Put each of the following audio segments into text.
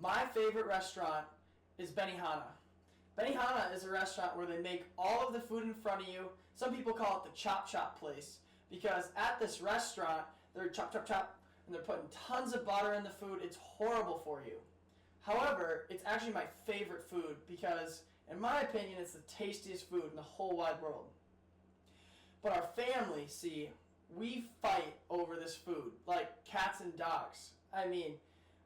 My favorite restaurant is Benihana. Benihana is a restaurant where they make all of the food in front of you. Some people call it the chop chop place because at this restaurant, they're chop chop chop and they're putting tons of butter in the food. It's horrible for you. However, it's actually my favorite food because, in my opinion, it's the tastiest food in the whole wide world. But our family, see, we fight over this food like cats and dogs. I mean,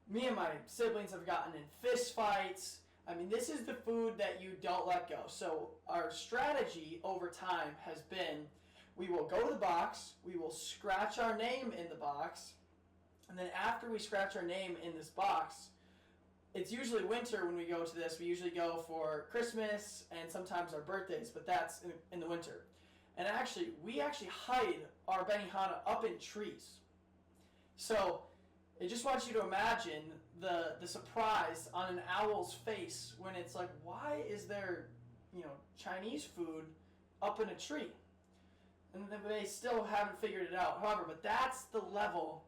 me and my siblings have gotten in fist fights. I mean, this is the food that you don't let go. So our strategy over time has been, we will go to the box, we will scratch our name in the box, and then after we scratch our name in this box, it's usually winter when we go to this. We usually go for Christmas and sometimes our birthdays, but that's in the winter. And we actually hide our Benihana up in trees. So I just want you to imagine the surprise on an owl's face when it's like, why is there, Chinese food up in a tree? And they still haven't figured it out. However, but that's the level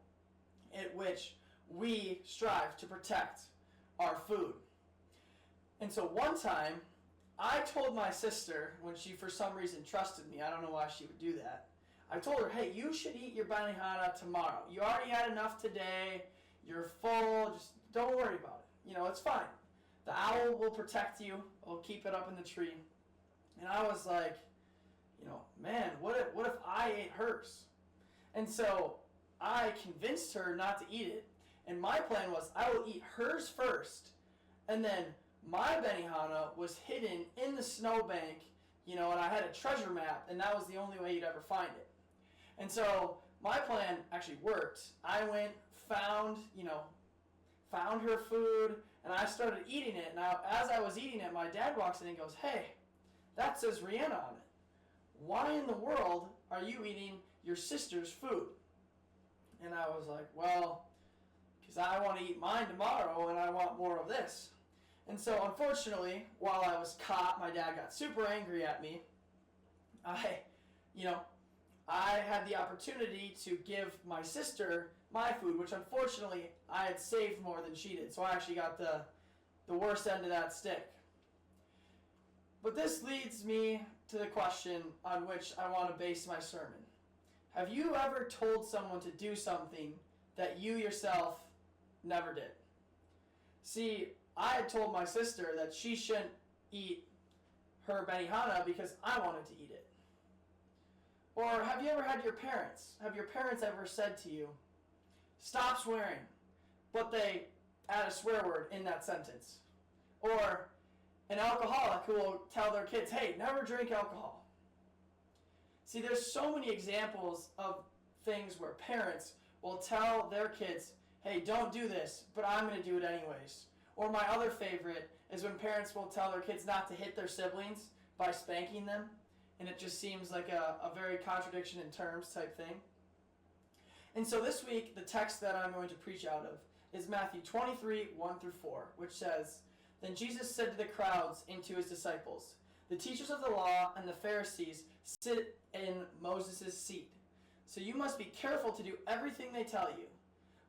at which we strive to protect our food. And so one time, I told my sister, when she for some reason trusted me, I don't know why she would do that, I told her, hey, you should eat your Benihana tomorrow. You already had enough today. You're full. Just don't worry about it. It's fine. The owl will protect you. I'll keep it up in the tree. And I was like, man, what if I ate hers? And so I convinced her not to eat it. And my plan was I will eat hers first. And then my Benihana was hidden in the snowbank, and I had a treasure map. And that was the only way you'd ever find it. And so my plan actually worked. I went, found her food, and I started eating it. Now, as I was eating it, my dad walks in and goes, hey, that says Rihanna on it. Why in the world are you eating your sister's food? And I was like, well, because I want to eat mine tomorrow, and I want more of this. And so, unfortunately, while I was caught, my dad got super angry at me. I had the opportunity to give my sister my food, which unfortunately I had saved more than she did. So I actually got the worst end of that stick. But this leads me to the question on which I want to base my sermon. Have you ever told someone to do something that you yourself never did? See, I had told my sister that she shouldn't eat her Benihana because I wanted to eat it. Or have you ever had have your parents ever said to you, stop swearing, but they add a swear word in that sentence? Or an alcoholic who will tell their kids, hey, never drink alcohol. See, there's so many examples of things where parents will tell their kids, hey, don't do this, but I'm going to do it anyways. Or my other favorite is when parents will tell their kids not to hit their siblings by spanking them. And it just seems like a very contradiction in terms type thing. And so this week, the text that I'm going to preach out of is Matthew 23, 1-4, which says, Then Jesus said to the crowds and to his disciples, The teachers of the law and the Pharisees sit in Moses' seat. So you must be careful to do everything they tell you.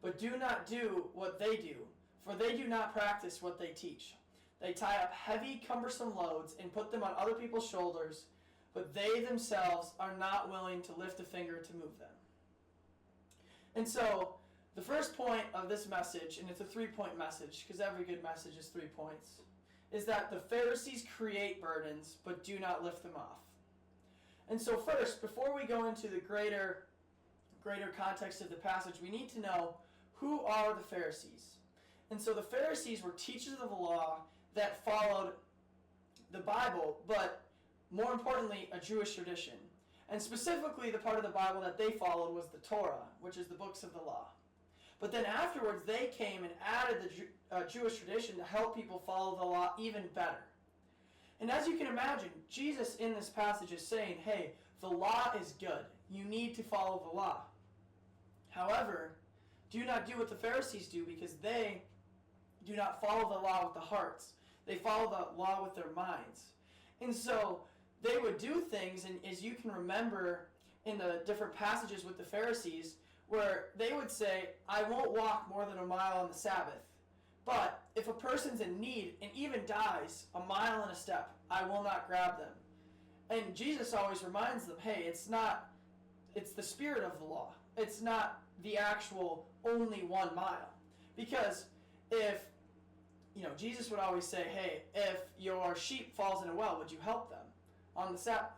But do not do what they do, for they do not practice what they teach. They tie up heavy, cumbersome loads and put them on other people's shoulders, but they themselves are not willing to lift a finger to move them. And so, the first point of this message, and it's a 3-point message, because every good message is 3 points, is that the Pharisees create burdens, but do not lift them off. And so first, before we go into the greater context of the passage, we need to know who are the Pharisees. And so the Pharisees were teachers of the law that followed the Bible, but more importantly, a Jewish tradition. And specifically, the part of the Bible that they followed was the Torah, which is the books of the law. But then afterwards, they came and added the Jewish tradition to help people follow the law even better. And as you can imagine, Jesus in this passage is saying, hey, the law is good. You need to follow the law. However, do not do what the Pharisees do, because they do not follow the law with the hearts. They follow the law with their minds. And so they would do things, and as you can remember in the different passages with the Pharisees, where they would say, I won't walk more than a mile on the Sabbath. But if a person's in need and even dies a mile and a step, I will not grab them. And Jesus always reminds them, hey, it's the spirit of the law. It's not the actual only 1 mile. Because if, Jesus would always say, hey, if your sheep falls in a well, would you help them on the Sabbath?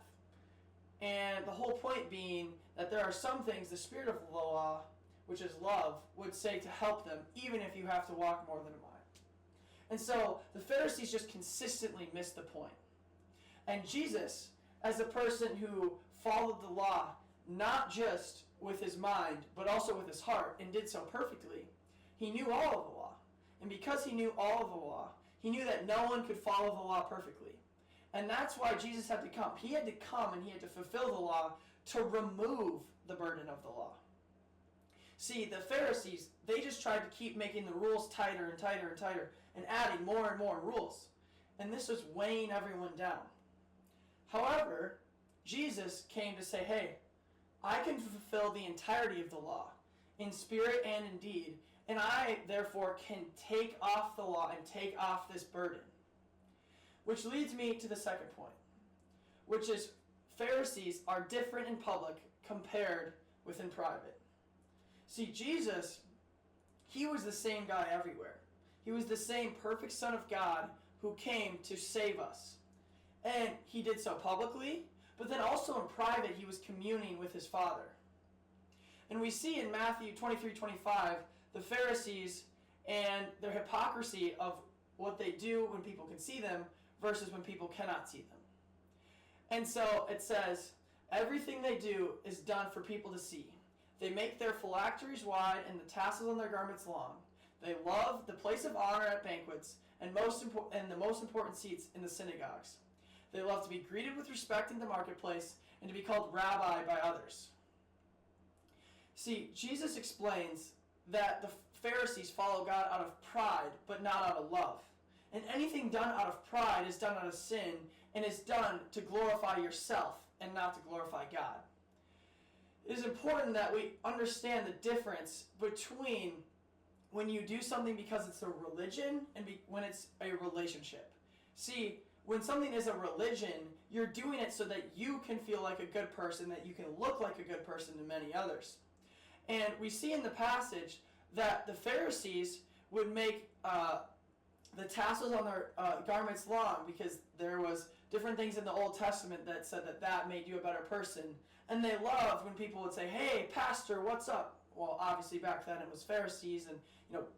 And the whole point being that there are some things the spirit of the law, which is love, would say to help them, even if you have to walk more than a mile. And so the Pharisees just consistently missed the point. And Jesus, as a person who followed the law, not just with his mind, but also with his heart, and did so perfectly, he knew all of the law. And because he knew all of the law, he knew that no one could follow the law perfectly. And that's why Jesus had to come. He had to come and he had to fulfill the law to remove the burden of the law. See, the Pharisees, they just tried to keep making the rules tighter and tighter and tighter and adding more and more rules. And this was weighing everyone down. However, Jesus came to say, hey, I can fulfill the entirety of the law in spirit and in deed, and I, therefore, can take off the law and take off this burden. Which leads me to the second point, which is Pharisees are different in public compared with in private. See, Jesus, he was the same guy everywhere. He was the same perfect Son of God who came to save us. And he did so publicly, but then also in private, he was communing with his Father. And we see in Matthew 23:25, the Pharisees and their hypocrisy of what they do when people can see them versus when people cannot see them. And so it says, everything they do is done for people to see. They make their phylacteries wide and the tassels on their garments long. They love the place of honor at banquets and the most important seats in the synagogues. They love to be greeted with respect in the marketplace and to be called rabbi by others. See, Jesus explains that the Pharisees follow God out of pride, but not out of love. And anything done out of pride is done out of sin and is done to glorify yourself and not to glorify God. It is important that we understand the difference between when you do something because it's a religion and when it's a relationship. See, when something is a religion, you're doing it so that you can feel like a good person, that you can look like a good person to many others. And we see in the passage that the Pharisees would make the tassels on their garments long because there was different things in the Old Testament that said that made you a better person. And they loved when people would say, hey, pastor, what's up? Well, obviously back then it was Pharisees and,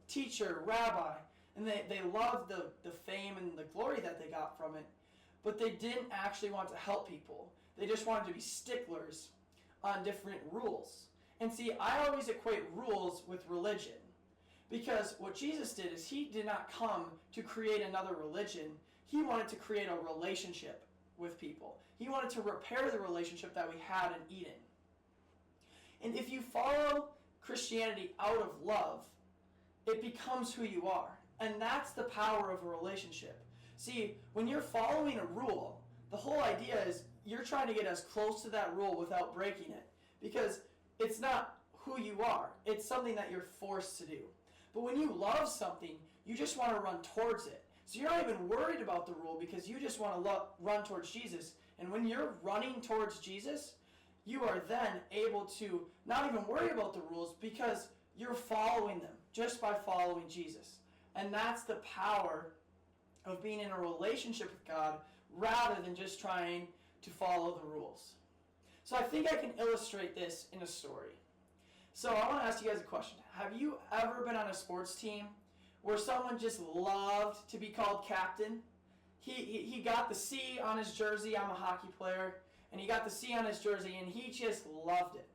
teacher, rabbi. And they loved the fame and the glory that they got from it. But they didn't actually want to help people. They just wanted to be sticklers on different rules. And see, I always equate rules with religion. Because what Jesus did is he did not come to create another religion. He wanted to create a relationship with people. He wanted to repair the relationship that we had in Eden. And if you follow Christianity out of love, it becomes who you are. And that's the power of a relationship. See, when you're following a rule, the whole idea is you're trying to get as close to that rule without breaking it. Because it's not who you are. It's something that you're forced to do. But when you love something, you just want to run towards it. So you're not even worried about the rule because you just want to run towards Jesus. And when you're running towards Jesus, you are then able to not even worry about the rules because you're following them just by following Jesus. And that's the power of being in a relationship with God rather than just trying to follow the rules. So I think I can illustrate this in a story. So I want to ask you guys a question. Have you ever been on a sports team where someone just loved to be called captain? He got the C on his jersey. I'm a hockey player. And he got the C on his jersey and he just loved it.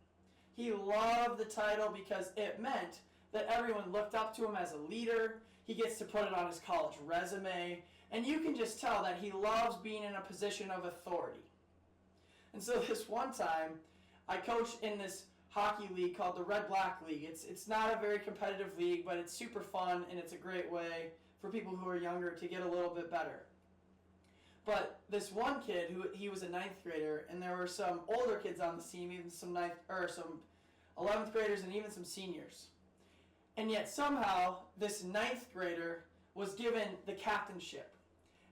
He loved the title because it meant that everyone looked up to him as a leader. He gets to put it on his college resume. And you can just tell that he loves being in a position of authority. And so this one time, I coached in this hockey league called the Red Black League. It's not a very competitive league, but it's super fun and it's a great way for people who are younger to get a little bit better. But this one kid, he was a 9th grader, and there were some older kids on the team, even some 11th graders and even some seniors. And yet somehow this 9th grader was given the captainship.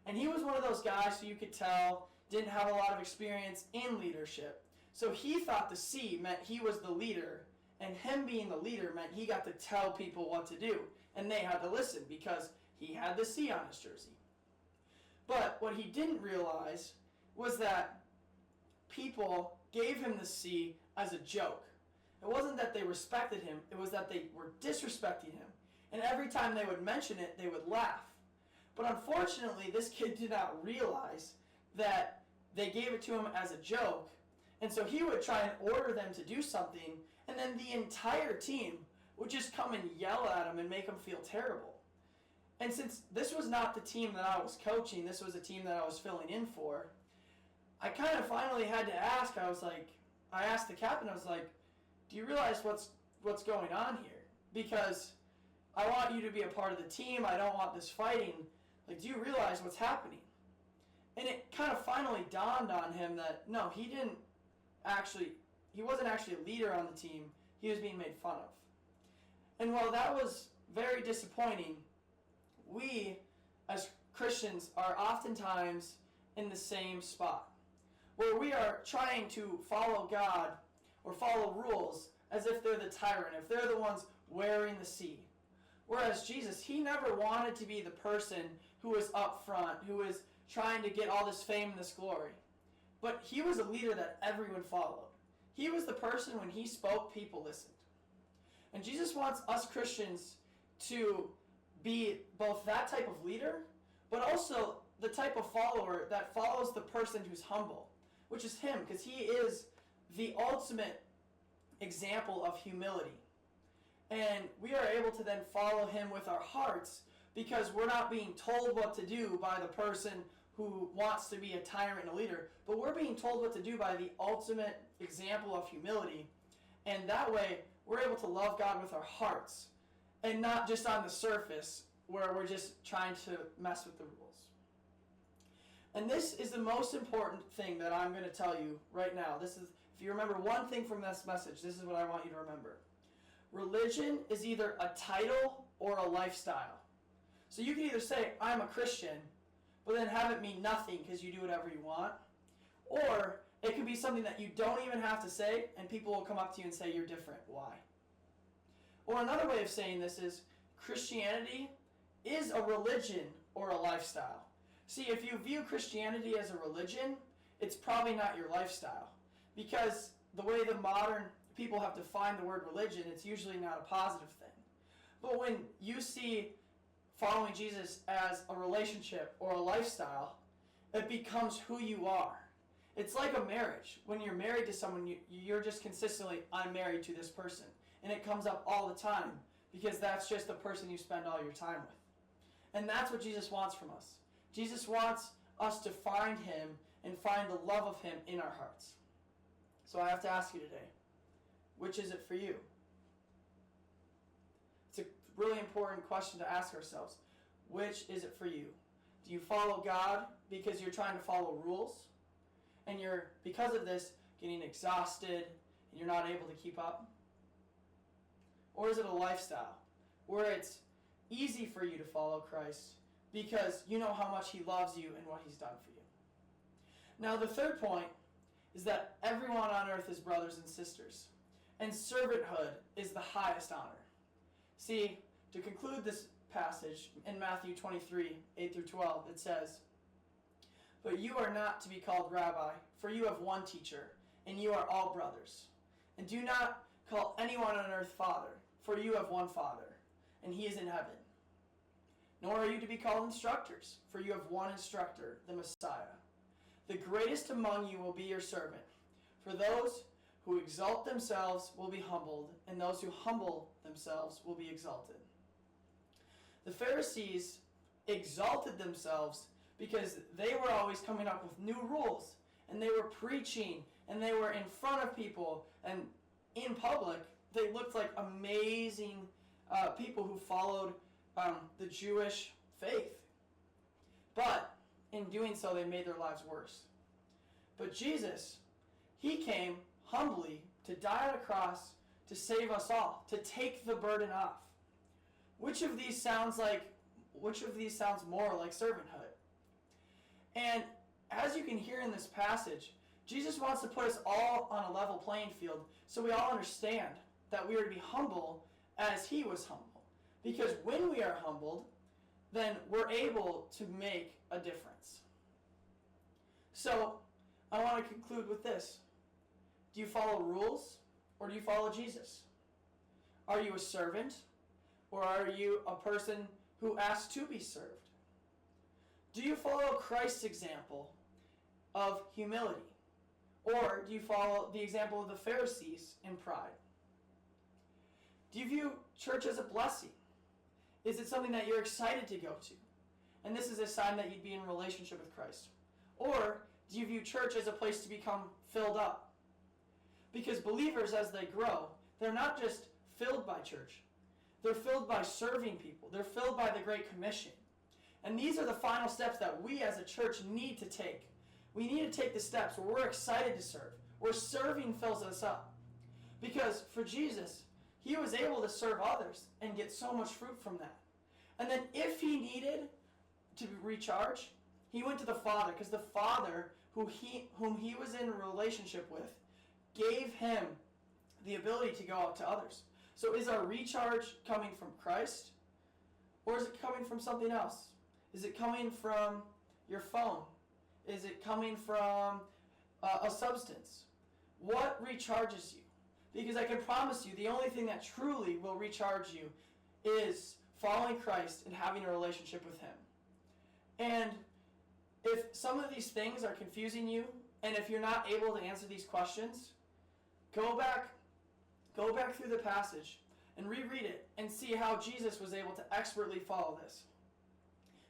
And he was one of those guys who you could tell didn't have a lot of experience in leadership. So he thought the C meant he was the leader, and him being the leader meant he got to tell people what to do. And they had to listen because he had the C on his jersey. But what he didn't realize was that people gave him the C as a joke. It wasn't that they respected him, it was that they were disrespecting him. And every time they would mention it, they would laugh. But unfortunately, this kid did not realize that they gave it to him as a joke. And so he would try and order them to do something, and then the entire team would just come and yell at him and make him feel terrible. And since this was not the team that I was coaching, this was a team that I was filling in for, I kind of finally had to ask, I asked the captain, I was like, do you realize what's going on here? Because I want you to be a part of the team, I don't want this fighting. Like, do you realize what's happening? And it kind of finally dawned on him that, no, he wasn't actually a leader on the team, he was being made fun of. And while that was very disappointing, we as Christians are oftentimes in the same spot, where we are trying to follow God or follow rules as if they're the tyrant, if they're the ones wearing the C. Whereas Jesus, he never wanted to be the person who was up front, who was trying to get all this fame and this glory. But he was a leader that everyone followed. He was the person when he spoke, people listened. And Jesus wants us Christians to be both that type of leader, but also the type of follower that follows the person who's humble, which is him, because he is the ultimate example of humility. And we are able to then follow him with our hearts because we're not being told what to do by the person who wants to be a tyrant and a leader, but we're being told what to do by the ultimate example of humility. And that way, we're able to love God with our hearts and not just on the surface where we're just trying to mess with the rules. And this is the most important thing that I'm going to tell you right now. This is, if you remember one thing from this message, this is what I want you to remember. Religion is either a title or a lifestyle. So you can either say, I'm a Christian, but then have it mean nothing because you do whatever you want. Or it can be something that you don't even have to say, and people will come up to you and say, you're different. Why? Or another way of saying this is, Christianity is a religion or a lifestyle. See, if you view Christianity as a religion, it's probably not your lifestyle. Because the way the modern people have defined the word religion, it's usually not a positive thing. But when you see following Jesus as a relationship or a lifestyle, it becomes who you are. It's like a marriage. When you're married to someone, you're just consistently, I'm married to this person. And it comes up all the time because that's just the person you spend all your time with. And that's what Jesus wants from us. Jesus wants us to find him and find the love of him in our hearts. So I have to ask you today, which is it for you? It's a really important question to ask ourselves. Which is it for you? Do you follow God because you're trying to follow rules? And you're, because of this, getting exhausted and you're not able to keep up? Or is it a lifestyle where it's easy for you to follow Christ because you know how much he loves you and what he's done for you? Now the third point is that everyone on earth is brothers and sisters, and servanthood is the highest honor. See, to conclude this passage in Matthew 23, 8 through 12, it says, "But you are not to be called rabbi, for you have one teacher, and you are all brothers. And do not call anyone on earth father, for you have one Father, and he is in heaven. Nor are you to be called instructors, for you have one instructor, the Messiah. The greatest among you will be your servant. For those who exalt themselves will be humbled, and those who humble themselves will be exalted." The Pharisees exalted themselves because they were always coming up with new rules, and they were preaching, and they were in front of people, and in public, they looked like amazing people who followed the Jewish faith. But in doing so, they made their lives worse. But Jesus, he came humbly to die on a cross to save us all, to take the burden off. Which of these sounds like which of these sounds more like servanthood? And as you can hear in this passage, Jesus wants to put us all on a level playing field so we all understand that we are to be humble as he was humble. Because when we are humbled, then we're able to make a difference. So, I want to conclude with this. Do you follow rules or do you follow Jesus? Are you a servant or are you a person who asks to be served? Do you follow Christ's example of humility? Or do you follow the example of the Pharisees in pride? Do you view church as a blessing? Is it something that you're excited to go to? And this is a sign that you'd be in relationship with Christ. Or do you view church as a place to become filled up? Because believers, as they grow, they're not just filled by church. They're filled by serving people. They're filled by the Great Commission. And these are the final steps that we as a church need to take. We need to take the steps where we're excited to serve, where serving fills us up. Because for Jesus, he was able to serve others and get so much fruit from that. And then if he needed to recharge, he went to the Father, because the Father, whom he was in a relationship with, gave him the ability to go out to others. So is our recharge coming from Christ, or is it coming from something else? Is it coming from your phone? Is it coming from a substance? What recharges you? Because I can promise you, the only thing that truly will recharge you is following Christ and having a relationship with him. And if some of these things are confusing you, and if you're not able to answer these questions, go back through the passage and reread it and see how Jesus was able to expertly follow this.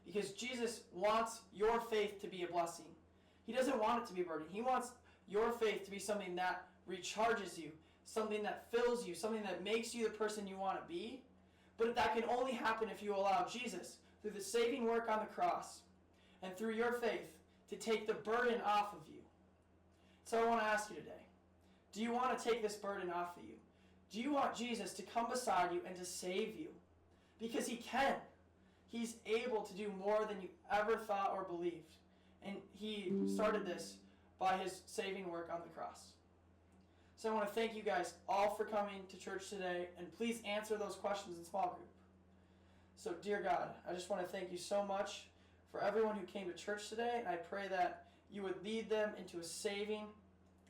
Because Jesus wants your faith to be a blessing. He doesn't want it to be a burden. He wants your faith to be something that recharges you, something that fills you, something that makes you the person you want to be. But that can only happen if you allow Jesus, through the saving work on the cross and through your faith, to take the burden off of you. So I want to ask you today, do you want to take this burden off of you? Do you want Jesus to come beside you and to save you? Because he can. He's able to do more than you ever thought or believed. And he started this by his saving work on the cross. So I want to thank you guys all for coming to church today, and please answer those questions in small group. So dear God, I just want to thank you so much for everyone who came to church today, and I pray that you would lead them into a saving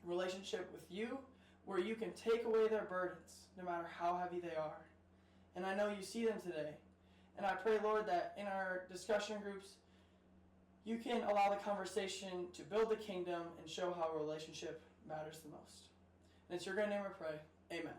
relationship with you, where you can take away their burdens, no matter how heavy they are. And I know you see them today. And I pray, Lord, that in our discussion groups, you can allow the conversation to build the kingdom and show how a relationship matters the most. And it's your great name we pray. Amen.